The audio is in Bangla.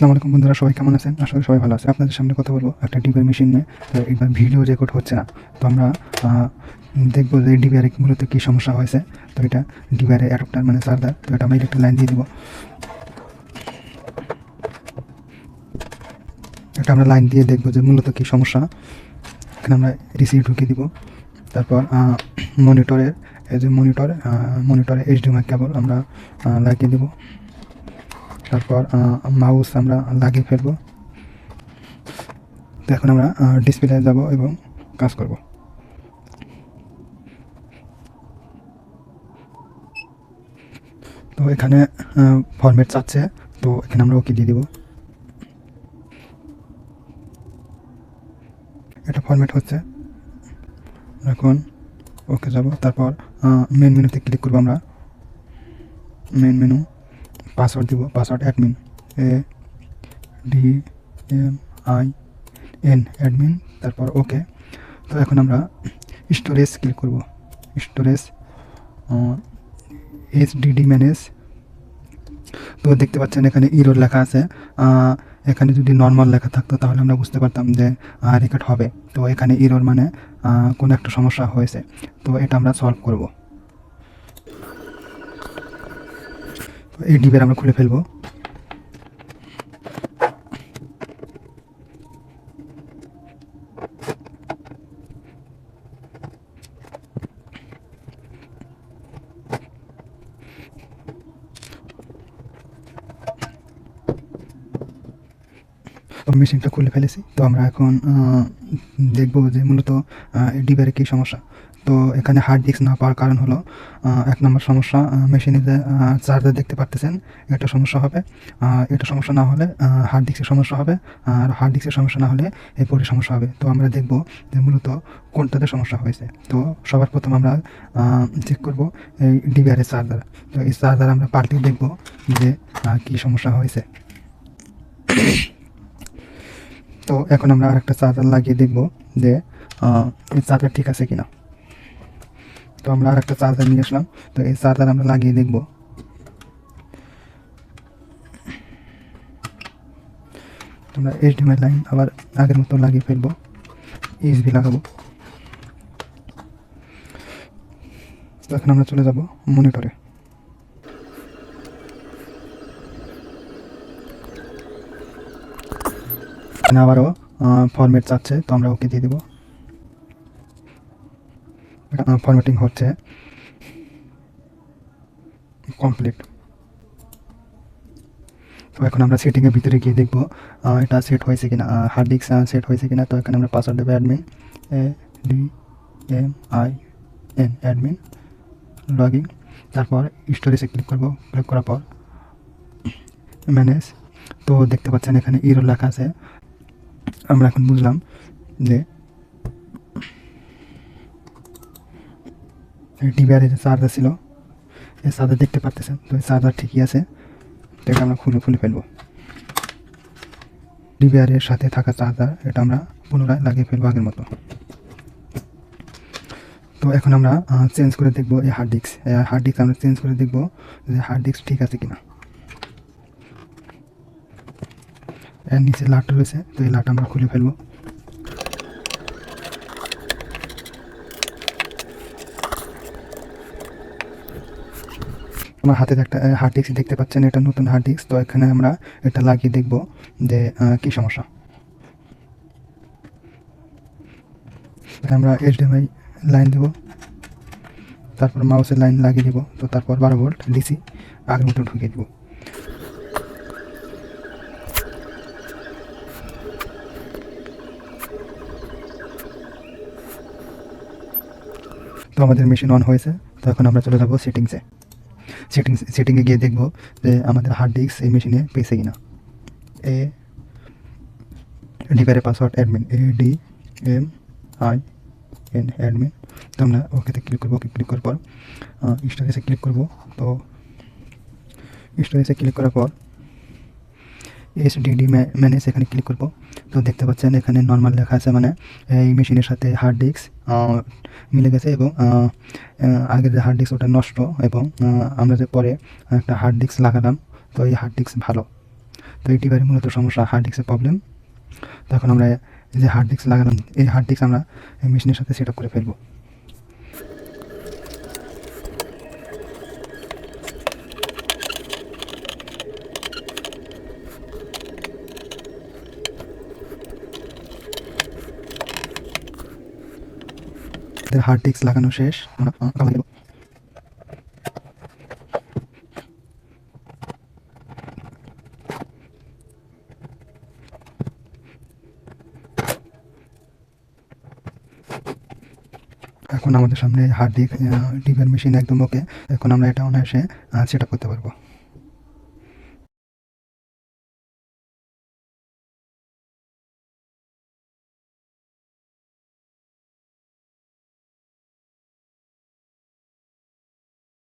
আসসালামু আলাইকুম বন্ধুরা, সবাই কেমন আছেন? আশা করি সবাই ভালো আছে। আপনাদের সামনে কথা বলবো একটা ডিবিআর মেশিন নিয়ে। তো এবার ভিডিও রেকর্ড হচ্ছে না, তো আমরা দেখবো যে ডিবিআর মূলত কী সমস্যা হয়েছে। তো এটা ডিবিআর অ্যাডাপ্টার মানে চার্জার, তো এটা আমরা একটা লাইন দিয়ে দেবো। এটা আমরা লাইন দিয়ে দেখবো যে মূলত কী সমস্যা। এখানে আমরা রিসিভ ঢুকিয়ে দিব। তারপর মনিটরের এই যে মনিটরে এইচডিএমআই কেবল আমরা লাগিয়ে দেবো। তারপর মাউস আমরা লাগিয়ে ফেলবো। তো এখন আমরা ডিসপ্লে যাব এবং কাজ করব। তো এখানে ফরম্যাট চাচ্ছে, তো এখানে আমরা ওকে দিয়ে দিব। এটা ফরম্যাট হচ্ছে, এখন ওকে যাব। তারপর মেন মেনুতে ক্লিক করবো। আমরা মেন মেনু পাসওয়ার্ড দিব, পাসওয়ার্ড অ্যাডমিন ADMIN অ্যাডমিন, তারপর ওকে। তো এখন আমরা স্টোরেজ ক্লিক করব। Storage HDD manage. তো দেখতে পাচ্ছেন এখানে ইরর লেখা আছে। এখানে যদি নর্মাল লেখা থাকতো তাহলে আমরা বুঝতে পারতাম যে রেকর্ড হবে। তো এখানে ইরর মানে কোনো একটা সমস্যা হয়েছে, তো এটা আমরা সলভ করব। এই ডিবের আমরা খুলে ফেলবো। তো মেশিনটা খুলে ফেলেছি। তো আমরা এখন দেখব যে মূলত ডিবারে কী সমস্যা। তো এখানে হার্ড ডিস্ক না পাওয়ার কারণ হলো, এক নম্বর সমস্যা মেশিনে যে চার্জার দেখতে পারতেছেন, এটা সমস্যা হবে। এটা সমস্যা না হলে হার্ড ডিস্কের সমস্যা হবে, আর হার্ড ডিস্কের সমস্যা না হলে এই পোর্টের সমস্যা হবে। তো আমরা দেখব যে মূলত কোনটাতে সমস্যা হয়েছে। তো সবার প্রথম আমরা চেক করব এই ডিবিআরের চার্জার। তো এই চার্জার আমরা পাল্টে দেখব যে কী সমস্যা হয়েছে। তো এখন আমরা আরেকটা চার্জার লাগিয়ে দেখব যে এই চার্জার ঠিক আছে কিনা। তো আমরা আরেকটা চার্জার নিয়ে আসলাম। তো এই চার্জার আমরা লাগিয়ে দেখব। আমরা HDMI লাইন আবার আগের মতো লাগিয়ে ফেলবো, USB লাগাবো। তো এখন আমরা চলে যাব মনিটরে। আবারও ফরম্যাট চাচ্ছে, তো আমরা ওকে দিয়ে দেবো। ফরম্যাটিং হচ্ছে, কমপ্লিট। তো এখন আমরা সেটিংয়ের ভিতরে গিয়ে দেখব এটা সেট হয়েছে কিনা, হার্ড ডিস্ক সেট হয়েছে কিনা। তো এখানে আমরা পাসওয়ার্ড দেবো admin ADMIN admin, log in. তারপর স্টোরেজে ক্লিক করব। ক্লিক করার পর ম্যানেজ। তো দেখতে পাচ্ছেন এখানে ইরর লেখা আছে। আমরা এখন বুঝলাম যে ডিবিআর যে চার্জার ছিল, এই চার্জার দেখতে পারতেছেন। তো এই চার্জার ঠিকই আছে। তো এটা আমরা খুলে ফেলবো। ডিবিআরের সাথে থাকা চার্জার এটা আমরা পুনরায় লাগিয়ে ফেলবো আগের মতো। তো এখন আমরা চেঞ্জ করে দেখব এই হার্ড ডিস্ক আমরা চেঞ্জ করে দেখব যে হার্ড ডিস্ক ঠিক আছে কিনা। এর নিচে লাটটা রয়েছে, তো এই লাটটা আমরা খুলে ফেলবো। আমার হাতে একটা হার্ড ডিস্ক দেখতে পাচ্ছেন, এটা নতুন হার্ড ডিস্ক। তো এখানে আমরা এটা লাগিয়ে দেখব যে কী সমস্যা। আমরা HDMI লাইন দেব, তারপর মাউসের লাইন লাগিয়ে দেব। তো তারপর 12 ভোল্ট DC আগের মতো ঢুকিয়ে দেব। তো আমাদের মেশিন অন হয়েছে। তো এখন আমরা চলে যাব সেটিংয়ে গিয়ে দেখব যে আমাদের হার্ড ডিস্ক এই মেশিনে পেয়েছে কিনা। ডিবিআরের পাসওয়ার্ড অ্যাডমিন ADMIN অ্যাডমিন। তো আমরা ওকেতে ক্লিক করবো। ওকে ক্লিক করার পর স্টোরেজে ক্লিক করব। তো স্টোরেজে ক্লিক করার পর HDD ম্যানেজ এখানে ক্লিক করব। তো দেখতে পাচ্ছেন এখানে নর্মাল লেখা আছে, মানে এই মেশিনের সাথে হার্ড ডিস্ক মিলে গেছে, এবং আগের যে হার্ড ডিস্ক ওটা নষ্ট, এবং আমরা যে পরে একটা হার্ড ডিস্ক লাগালাম, তো এই হার্ড ডিস্ক ভালো। তো এই টিভির মূলত সমস্যা হার্ড ডিস্কের প্রবলেম। তো এখন আমরা এই যে হার্ড ডিস্ক লাগালাম, এই হার্ড ডিস্ক আমরা এই মেশিনের সাথে সেট আপ করে ফেলবো। হার্ড ডিস্ক লাগানো শেষ, আমরা কাভার দেব। এখন আমাদের সামনে হার্ড ডিস্ক টিভির মেশিন একদম ওকে। এখন আমরা এটা অনায়াসে সেট আপ করতে পারবো।